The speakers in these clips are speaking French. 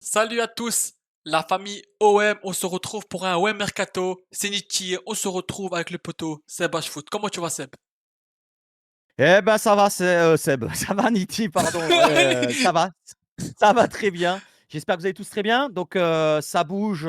Salut à tous, la famille OM, on se retrouve pour un OM Mercato. C'est Niki, on se retrouve avec le poteau Seb Foot. Comment tu vas Seb? Eh ben ça va, Seb, ça va Niti, pardon, ça va très bien. J'espère que vous allez tous très bien. Donc ça bouge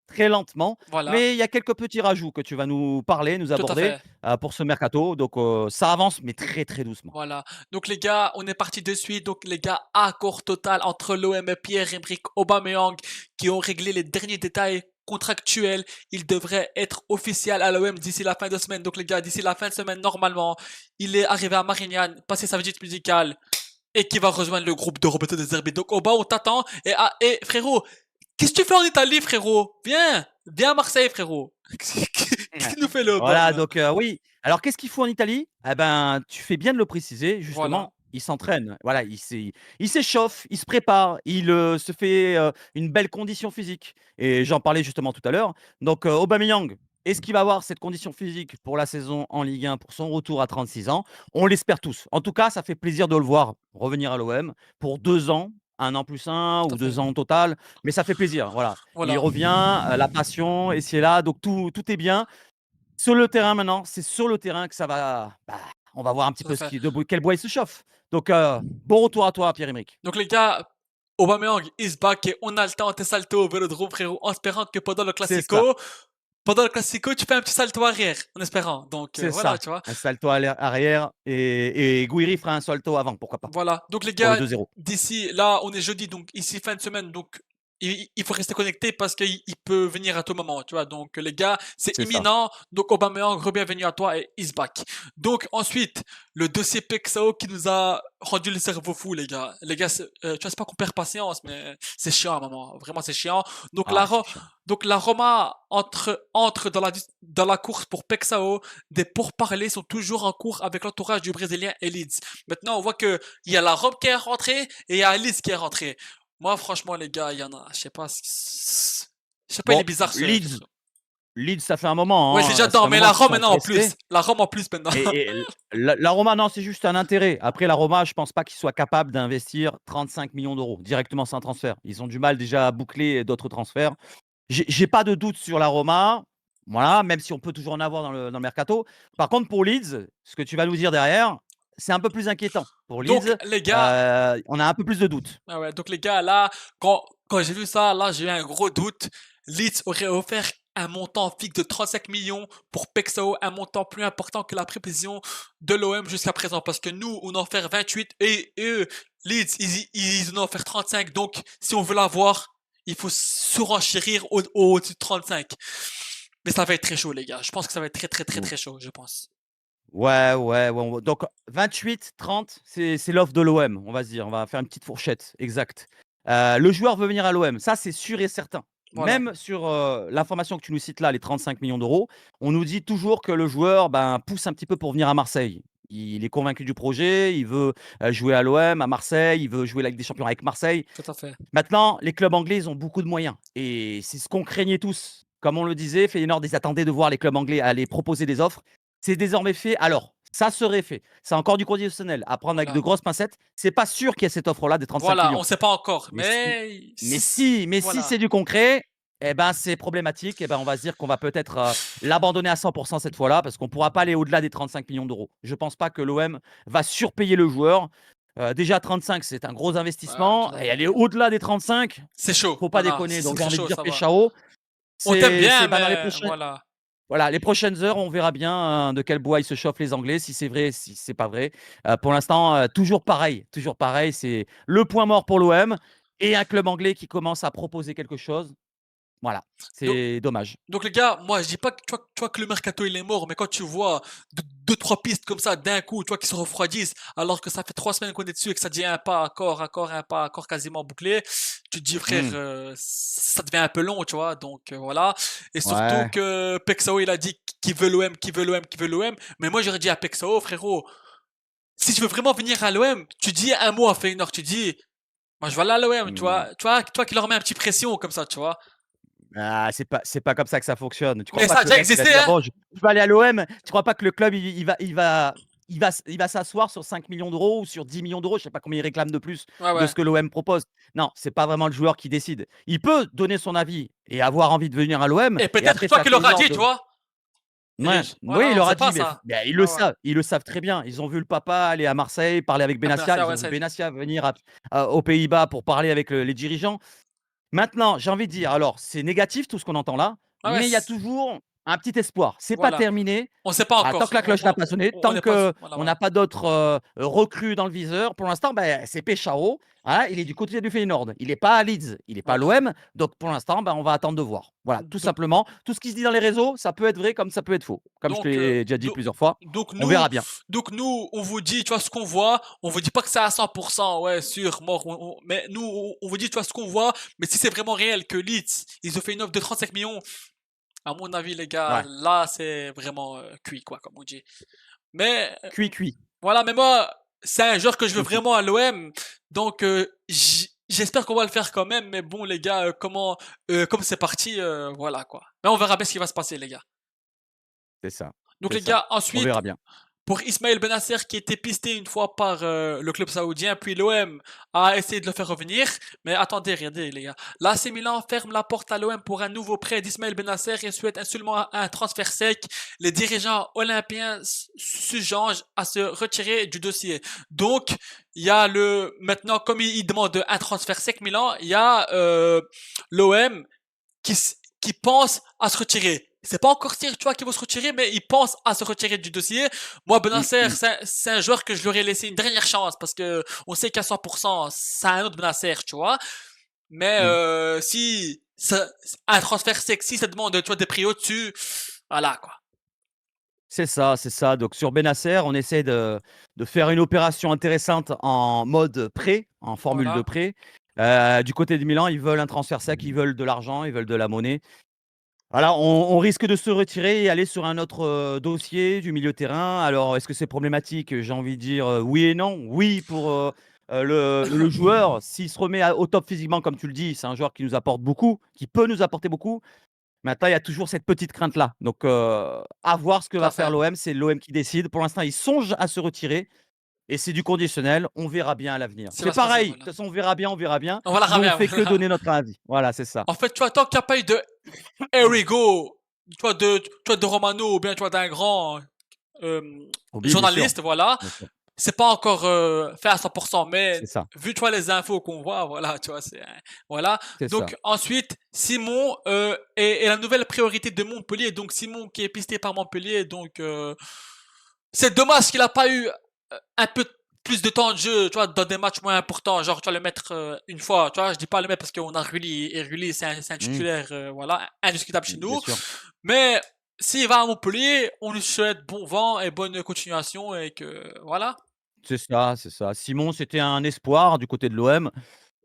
très lentement, Voilà, mais il y a quelques petits rajouts que tu vas nous parler, nous tout à aborder fait. pour ce mercato. Donc ça avance, mais très très doucement. Voilà. Donc les gars, on est parti de suite. Donc les gars, accord total entre l'OM et Pierre-Emerick Aubameyang qui ont réglé les derniers détails contractuels. Il devrait être officiel à l'OM d'ici la fin de semaine. Donc les gars, d'ici la fin de semaine, normalement, il est arrivé à Marignane, passé sa visite musicale et qui va rejoindre le groupe de Roberto De Zerbi. Donc Oba, on t'attend. Et frérot, qu'est-ce que tu fais en Italie, frérot? Viens à Marseille, frérot. Qu'est-ce Ouais. qu'il nous fait le Oba, Voilà, là? donc oui. Alors qu'est-ce qu'il faut en Italie? Eh ben, tu fais bien de le préciser, Voilà, justement, il s'entraîne. Voilà, il s'échauffe, il se prépare, il se fait une belle condition physique. Et j'en parlais justement tout à l'heure. Donc Aubameyang, est-ce qu'il va avoir cette condition physique pour la saison en Ligue 1, pour son retour à 36 ans? On l'espère tous. En tout cas, ça fait plaisir de le voir revenir à l'OM pour 2 ans, 1 an plus un tout ou à fait. 2 ans au total. Mais ça fait plaisir. Voilà, il Voilà, revient, la passion, et c'est là, donc tout est bien. Sur le terrain maintenant, c'est sur le terrain que ça va, on va voir un petit tout à peu fait. quel bois il se chauffe. Donc bon retour à toi Pierre-Emerick. Donc les gars, Aubameyang is back et on a le temps de salto au Vélodrome, frérot, en espérant que C'est ça, pendant le Classico, tu fais un petit salto arrière, en espérant. Donc c'est voilà, ça. tu vois. Un salto à arrière et Gouiri fera un salto avant, pourquoi pas, Voilà. Donc les pour le gars, 2-0. d'ici là, on est jeudi, donc ici fin de semaine, donc il faut rester connecté parce qu'il peut venir à tout moment, tu vois. Donc les gars, c'est C'est ça. imminent. Donc Aubameyang, re-bienvenue à toi et is back. Donc ensuite, le dossier Pexao qui nous a rendu le cerveau fou, les gars. Les gars, tu vois, c'est pas qu'on perd patience, mais c'est chiant à un moment. Vraiment, c'est chiant. Donc Ah, c'est chiant. la Roma entre dans la course pour Pexao. Des pourparlers sont toujours en cours avec l'entourage du Brésilien et Leeds. Maintenant, on voit que il y a la Rome qui est rentrée et il y a Alice qui est rentrée. Moi, franchement, les gars, il y en a, je sais pas, il est Bon, bizarre Leeds, ça fait un moment, Ouais, c'est hein, ça fait j'adore, un mais moment la qu'ils Rome sont maintenant en intéressés. plus. La Rome en plus maintenant. Et la Roma, non, c'est juste un intérêt. Après, la Roma, je pense pas qu'ils soient capables d'investir 35 millions d'euros directement sans transfert. Ils ont du mal déjà à boucler d'autres transferts. J'ai pas de doute sur la Roma, voilà, même si on peut toujours en avoir dans le mercato. Par contre, pour Leeds, ce que tu vas nous dire derrière, c'est un peu plus inquiétant. Pour Donc, Leeds, les gars, on a un peu plus de doutes. ah ouais, donc les gars, là, quand j'ai vu ça, là, j'ai eu un gros doute. Leeds aurait offert un montant fixe de 35 millions pour Pexao, un montant plus important que la prévision de l'OM jusqu'à présent. Parce que nous, on en offert 28 et eux, Leeds, ils en ont offert 35. Donc, si on veut l'avoir, il faut surenchérir au-dessus de 35. Mais ça va être très chaud, les gars. Je pense que ça va être très, très, très, Ou très chaud, je pense. Ouais, ouais, ouais, donc 28-30, c'est l'offre de l'OM, on va se dire. On va faire une petite fourchette, exact. Le joueur veut venir à l'OM, ça, c'est sûr et certain. Voilà. Même sur, l'information que tu nous cites là, les 35 millions d'euros, on nous dit toujours que le joueur, ben, pousse un petit peu pour venir à Marseille. Il est convaincu du projet, il veut, jouer à l'OM, à Marseille, il veut jouer la Ligue des champions avec Marseille. Tout à fait. Maintenant, les clubs anglais, ils ont beaucoup de moyens et c'est ce qu'on craignait tous. Comme on le disait, Feyenoord, ils attendaient de voir les clubs anglais aller proposer des offres. C'est désormais fait. Alors, ça serait fait. C'est encore du conditionnel à prendre avec de Voilà. grosses pincettes. C'est pas sûr qu'il y ait cette offre-là des 35 Voilà, on millions. sait pas encore, Mais si, mais mais si voilà. c'est du concret, eh ben, c'est problématique. Eh ben, on va se dire qu'on va peut-être l'abandonner à 100% cette fois-là parce qu'on pourra pas aller au-delà des 35 millions d'euros. Je pense pas que l'OM va surpayer le joueur. Déjà 35, c'est un gros Ouais, tout investissement à et fait. aller au-delà des 35, C'est chaud, faut pas voilà, déconner. c'est Donc j'ai très envie de chaud, dire ça va. Peshao, On t'aime bien, dans les mais prochains voilà. voilà, les prochaines heures, on verra bien, de quel bois ils se chauffent les Anglais, si c'est vrai, si c'est pas vrai. Pour l'instant, toujours pareil, c'est le point mort pour l'OM et un club anglais qui commence à proposer quelque chose. Voilà, Donc, c'est dommage. donc les gars, moi je dis pas que tu vois que le mercato il est mort, mais quand tu vois deux, trois pistes comme ça d'un coup, tu vois qui se refroidissent, alors que ça fait 3 semaines qu'on est dessus et que ça dit un pas, encore, un pas, encore quasiment bouclé, tu te dis frère, Mmh. ça devient un peu long, tu vois. Donc voilà. Et surtout Ouais. que Pexao il a dit qu'il veut l'OM, qu'il veut l'OM, qu'il veut l'OM, mais moi j'aurais dit à Pexao frérot, si tu veux vraiment venir à l'OM, tu dis un mot à Feyenoord, tu dis moi je vais aller à l'OM, tu Mmh. vois, toi qui leur mets un petit pression comme ça, tu vois. Ah, c'est pas comme ça que ça fonctionne. Tu crois Mais pas ça a que le déjà mec, il va existé, dire: hein. «Bon, je vais aller à l'OM», tu crois pas que le club, il va il va s'asseoir sur 5 millions d'euros ou sur 10 millions d'euros, je sais pas combien il réclame de plus Ouais, de ouais. ce que l'OM propose. Non, c'est pas vraiment le joueur qui décide. Il peut donner son avis et avoir envie de venir à l'OM Et et peut-être après toi c'est à qui l'auras Taylor dit, tu de vois? ouais, oui, Voilà, il on leur sait a pas dit, mais ça. ils Ouais, le ouais. savent, ils le savent très bien. Ils ont vu le papa aller à Marseille, parler avec Ah, Benassia, Benatia, ils ouais, ont vu ça Benassia venir aux Pays-Bas pour parler avec les dirigeants. Maintenant, j'ai envie de dire, alors c'est négatif tout ce qu'on entend là, ouais, ouais, mais il y a toujours un petit espoir. C'est pas voilà. terminé. On sait pas Ah, tant encore. que la cloche n'a pas sonné, On tant n'est pas qu'on voilà, n'a voilà. pas d'autres recrues dans le viseur, pour l'instant, ben, c'est Peshao. Voilà, il est du côté du Feyenoord. Il n'est pas à Leeds, il n'est pas à Voilà. l'OM. Donc pour l'instant, ben, on va attendre de voir. Voilà, tout Donc simplement. Tout ce qui se dit dans les réseaux, ça peut être vrai comme ça peut être faux. Comme je te donc l'ai déjà dit do plusieurs fois, donc on nous verra bien. donc nous, on vous dit, tu vois, ce qu'on voit, on vous dit pas que c'est à 100%, ouais, sûr, mort, mais nous, on vous dit, tu vois, ce qu'on voit, mais si c'est vraiment réel que Leeds, ils ont fait une offre de 35 millions, à mon avis, les gars, Ouais, là, c'est vraiment cuit, quoi, comme on dit. Mais cuit, cuit. voilà, mais moi, c'est un joueur que je veux Ok, vraiment à l'OM, donc j'espère qu'on va le faire quand même. Mais bon, les gars, comme c'est parti, voilà quoi. Mais on verra bien ce qui va se passer, les gars. c'est ça. Donc C'est les ça. gars, On ensuite, verra bien. pour Ismaël Benasser qui était pisté une fois par le club saoudien, puis l'OM a essayé de le faire revenir. Mais attendez, regardez les gars. L'AC Milan ferme la porte à l'OM pour un nouveau prêt d'Ismaël Benasser et souhaite seulement un transfert sec. Les dirigeants olympiens s'engagent à se retirer du dossier. Donc, il y a maintenant, comme il demande un transfert sec Milan, il y a l'OM qui pense à se retirer. C'est pas encore sûr, tu vois, qu'ils vont se retirer, mais ils pensent à se retirer du dossier. Moi, Mm, Benacer, mm, c'est un joueur que je lui aurais laissé une dernière chance parce que on sait qu'à 100%, c'est un autre Benacer, tu vois. Mais mm. si un transfert sexy, ça demande, tu vois, des prix au-dessus, voilà quoi. C'est ça, c'est ça. Donc sur Benasser, on essaie de faire une opération intéressante en mode prêt, en formule de Voilà, prêt. Du côté de Milan, ils veulent un transfert sec, ils veulent de l'argent, ils veulent de la monnaie. Voilà, on risque de se retirer et aller sur un autre dossier du milieu de terrain. Alors, est-ce que c'est problématique? J'ai envie de dire oui et non. Oui pour le joueur, s'il se remet au top physiquement, comme tu le dis, c'est un joueur qui nous apporte beaucoup, qui peut nous apporter beaucoup. Maintenant, il y a toujours cette petite crainte-là. Donc, à voir ce que tout va à faire fait. l'OM. C'est l'OM qui décide. Pour l'instant, ils songent à se retirer et c'est du conditionnel. On verra bien à l'avenir. Ce qui C'est va se passer, pareil. De voilà. toute façon, on verra bien. On va la Nous, on bien, fait que voilà. donner notre avis. Voilà, c'est ça. En fait, tu vois, tant qu'il n'y a pas eu de Erigo, tu vois, de Romano ou bien tu vois d'un grand euh, Oui, bien sûr. journaliste, voilà. Bien sûr. C'est pas encore fait à 100%, mais C'est ça. vu tu vois les infos qu'on voit, voilà, tu vois, voilà. C'est ça. Donc ensuite, Simon est la nouvelle priorité de Montpellier. Donc Simon qui est pisté par Montpellier, donc c'est dommage qu'il a pas eu un peu plus de temps de jeu, tu vois, dans des matchs moins importants, genre tu vas le mettre une fois, tu vois, je dis pas le mettre parce qu'on a Rulli et Rulli c'est un Mmh, titulaire, voilà, indiscutable chez bien nous, sûr. mais s'il va à Montpellier, on lui souhaite bon vent et bonne continuation et que voilà. C'est ça, c'est ça. Simon, c'était un espoir du côté de l'OM.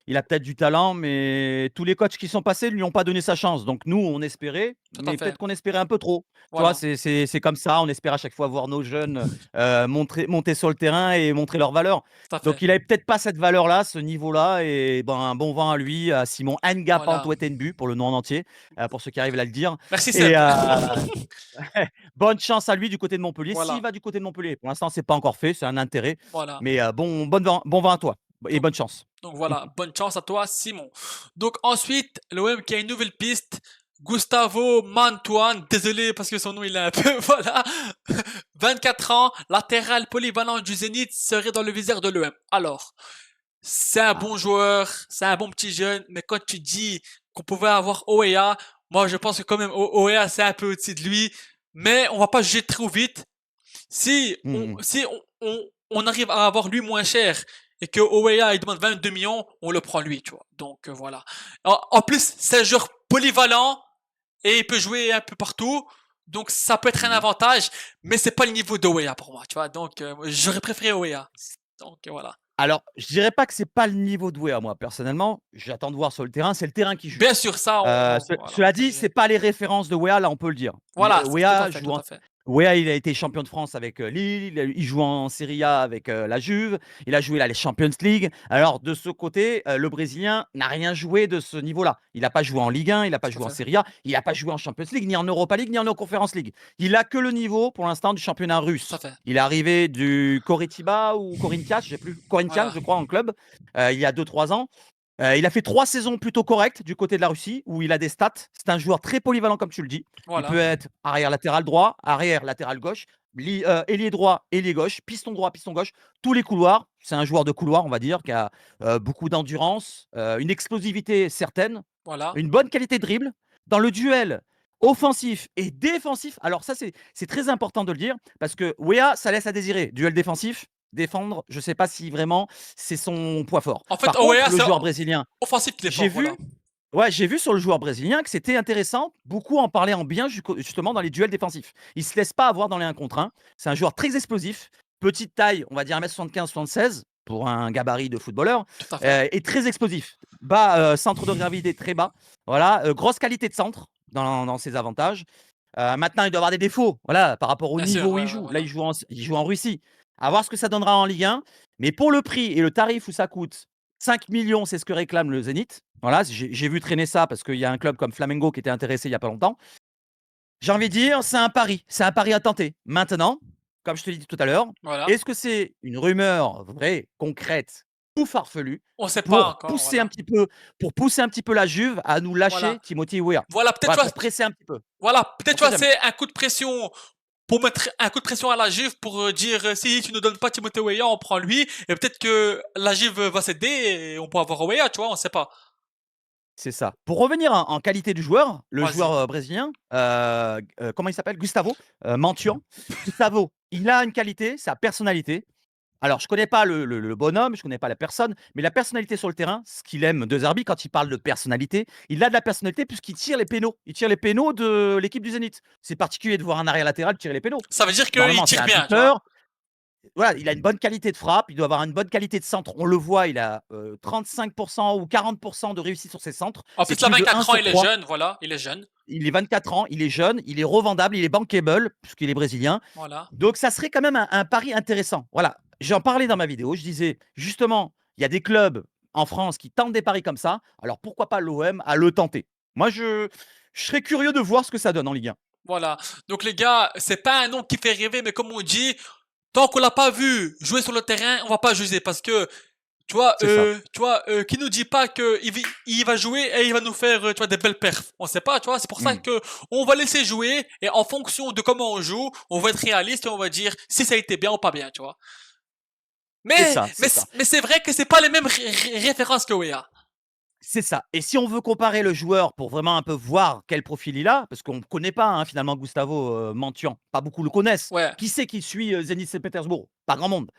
Il a peut-être du talent, mais tous les coachs qui sont passés ne lui ont pas donné sa chance. Donc nous, on espérait, Tout à mais fait. peut-être qu'on espérait un peu trop. Tu vois, Voilà. c'est comme ça. On espère à chaque fois voir nos jeunes monter sur le terrain et montrer leur valeur. Tout à Donc fait. il avait peut-être pas cette valeur-là, ce niveau-là. Et ben, un bon vent à lui, à Simon Voilà. Ngapantoetenbu, pour le nom en entier, pour ceux qui arrivent à le dire. Merci Et Seb. bonne chance à lui du côté de Montpellier. S'il Voilà. va du côté de Montpellier, pour l'instant, c'est pas encore fait, c'est un intérêt. Voilà. Mais bon vent à toi et Donc, bonne chance. donc voilà. Bonne chance à toi, Simon. Donc ensuite, l'OM qui a une nouvelle piste. Gustavo Mantuan, désolé parce que son nom il est un peu, voilà. 24 ans, latéral polyvalent du Zénith serait dans le viseur de l'OM. Alors, c'est un Ah, bon joueur, c'est un bon petit jeune, mais quand tu dis qu'on pouvait avoir Oea, moi je pense que quand même Oea c'est un peu au-dessus de lui, mais on va pas juger trop vite. Si on, mmh mh. si on arrive à avoir lui moins cher et que Oea il demande 22 millions, on le prend lui, tu vois. Donc voilà. En plus, c'est un joueur polyvalent et il peut jouer un peu partout. Donc ça peut être un Mmh. avantage, mais c'est pas le niveau d'Oea pour moi, tu vois. Donc j'aurais préféré Oea. Donc voilà. Alors, je dirais pas que c'est pas le niveau doué à moi, personnellement. J'attends de voir sur le terrain, c'est le terrain qui Bien juge. sûr, ça, Ce voilà, cela ça dit, j'ai. c'est pas les références de Weah, là, on peut le dire. Voilà, tout à Weah fait, tout joue en à fait. Ouais, il a été champion de France avec, Lille, il joue en Serie A avec, la Juve, il a joué la Champions League. Alors de ce côté, le Brésilien n'a rien joué de ce niveau-là. Il n'a pas joué en Ligue 1, il n'a pas Tout à joué en fait. Serie A, il n'a pas joué en Champions League, ni en Europa League, ni en Conference League. Il a que le niveau pour l'instant du championnat Tout à russe. fait. Il est arrivé du Coritiba ou Corinthians, je sais plus, Corinthians Voilà. je crois en club, il y a 2-3 ans. Il a fait 3 saisons plutôt correctes du côté de la Russie, où il a des stats. C'est un joueur très polyvalent comme tu le dis. Il Voilà. peut être arrière latéral droit, arrière latéral gauche, ailier droit, ailier gauche, piston droit, piston gauche, tous les couloirs. C'est un joueur de couloir, on va dire, qui a, beaucoup d'endurance, une explosivité certaine, Voilà. une bonne qualité de dribble. Dans le duel offensif et défensif, alors ça, c'est très important de le dire parce que Weah, ça laisse à désirer. Duel défensif, défendre, je ne sais pas si vraiment c'est son point fort. En fait, Par contre, OEA, le c'est joueur brésilien, offensif qui j'ai défend, voilà. vu ouais, j'ai vu sur le joueur brésilien que c'était intéressant. Beaucoup en parlaient en bien justement dans les duels défensifs. Il se laisse pas avoir dans les 1 contre 1. C'est un joueur très explosif, petite taille, on va dire 1m75-1m76 pour un gabarit de footballeur, Tout à fait. et très explosif. Bas, centre de gravité très bas. Voilà, grosse qualité de centre dans ses avantages. Maintenant, il doit avoir des défauts, voilà, par rapport au Bien sûr, niveau où ouais, il ouais, joue. Là, voilà. il joue en Russie. À voir ce que ça donnera en Ligue 1. Mais pour le prix et le tarif où ça coûte 5 millions, c'est ce que réclame le Zénith. Voilà, j'ai vu traîner ça parce qu'il y a un club comme Flamengo qui était intéressé il y a pas longtemps. J'ai envie de dire, c'est un pari à tenter. Maintenant, comme je te l'ai dit tout à l'heure, Voilà. est-ce que c'est une rumeur vraie, concrète ou farfelue On sait pas pour encore, pousser un voilà. petit peu pour pousser un petit peu la Juve à nous lâcher Voilà. Timothy Weah? Voilà, peut-être, Voilà, tu vois, pour presser un petit peu. voilà, peut-être, On tu sait vois, jamais. c'est un coup de pression pour mettre un coup de pression à la Juve pour dire si tu ne donnes pas Timothée Weah, on prend lui. Et peut-être que la Juve va céder et on peut avoir Weah, tu vois, on sait pas. C'est ça. Pour revenir en qualité du joueur, le joueur, Vas-y. brésilien, comment il s'appelle? Gustavo, Mantuan. Gustavo, il a une qualité, sa personnalité. Alors je connais pas le bonhomme, je connais pas la personne, mais la personnalité sur le terrain, ce qu'il aime De Zerbi quand il parle de personnalité, il a de la personnalité puisqu'il tire les pénaux. Il tire les pénaux de l'équipe du Zénith. C'est particulier de voir un arrière latéral tirer les pénaux. Ça veut dire qu'il Normalement, c'est tire un bien, tu vois. buteur. Voilà, il a une bonne qualité de frappe, il doit avoir une bonne qualité de centre. On le voit, il a, 35 ou 40 de réussite sur ses centres. En C'est plus, il a plus de un 24 ans, sur il est 3. jeune, voilà, il est jeune. Il est 24 ans, il est jeune, il est revendable, il est bankable puisqu'il est brésilien. Voilà. Donc ça serait quand même un pari intéressant. Voilà, j'en parlais dans ma vidéo, je disais justement, il y a des clubs en France qui tentent des paris comme ça, alors pourquoi pas l'OM à le tenter? Moi je serais curieux de voir ce que ça donne en Ligue 1. Voilà. Donc les gars, c'est pas un nom qui fait rêver, mais comme on dit, tant qu'on l'a pas vu jouer sur le terrain, on va pas juger parce que C'est ça. qui nous dit pas que il va jouer et il va nous faire, tu vois, des belles perfs. On sait pas, tu vois. C'est pour ça Mmh. que on va laisser jouer et en fonction de comment on joue, on va être réaliste et on va dire si ça a été bien ou pas bien, tu vois. C'est ça, c'est ça. Mais c'est vrai que c'est pas les mêmes références que Wea. C'est ça. Et si on veut comparer le joueur pour vraiment un peu voir quel profil il a, parce qu'on ne connaît pas hein, finalement Gustavo Mantuan, pas beaucoup le connaissent. Ouais. Qui c'est qui suit Zenit Saint-Pétersbourg? Pas grand monde.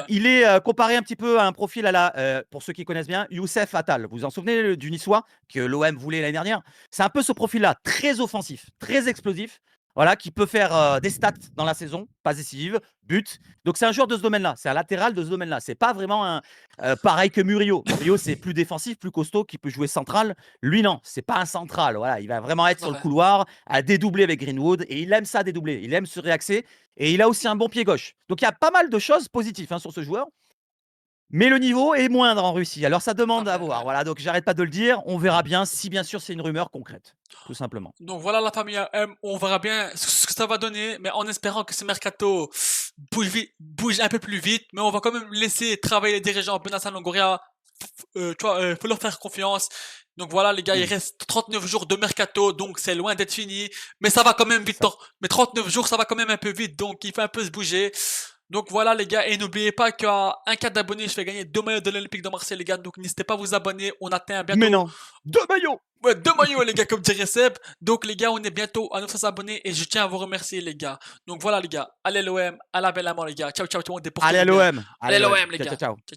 Il est comparé un petit peu à un profil à la, pour ceux qui connaissent bien, Youssef Attal. Vous vous en souvenez du Niçois que l'OM voulait l'année dernière? C'est un peu ce profil-là, très offensif, très explosif. Voilà, qui peut faire des stats dans la saison, passes décisives, but. Donc c'est un joueur de ce domaine-là, c'est un latéral de ce domaine-là. C'est pas vraiment un pareil que Murillo. Murillo c'est plus défensif, plus costaud, qui peut jouer central. Lui non, c'est pas un central. Voilà, il va vraiment être Tout à sur le fait. couloir, à dédoubler avec Greenwood et il aime ça dédoubler. Il aime se réaxer et il a aussi un bon pied gauche. Donc il y a pas mal de choses positives hein, sur ce joueur. Mais le niveau est moindre en Russie. Alors ça Tout à demande à fait, voir. ouais. Voilà, donc j'arrête pas de le dire. On verra bien si bien sûr c'est une rumeur concrète, tout simplement. Donc voilà la famille AM, on verra bien ce que ça va donner, mais en espérant que ce mercato bouge un peu plus vite, mais on va quand même laisser travailler les dirigeants Benassan Longoria, faut leur faire confiance. Donc voilà les gars, il Mmh. reste 39 jours de mercato, donc c'est loin d'être fini, mais ça va quand même C'est vite. ça. Mais 39 jours, ça va quand même un peu vite, donc il faut un peu se bouger. Donc voilà les gars, et n'oubliez pas qu'à un cas d'abonnés, je fais gagner 2 maillots de l'Olympique de Marseille les gars, donc n'hésitez pas à vous abonner, on atteint Mais bientôt non, 2 maillots. ouais, 2 maillots, les gars, comme dirait Seb. Donc, les gars, on est bientôt à 900 abonnés et je tiens à vous remercier, les gars. Donc, voilà, les gars. Allez, l'OM, à la belle amant, les gars. Ciao, ciao, tout le monde et Allez à portez-vous bien. l'OM. Allez Allez, l'OM. l'OM, les Ciao, ciao, gars. ciao. Ciao, ciao.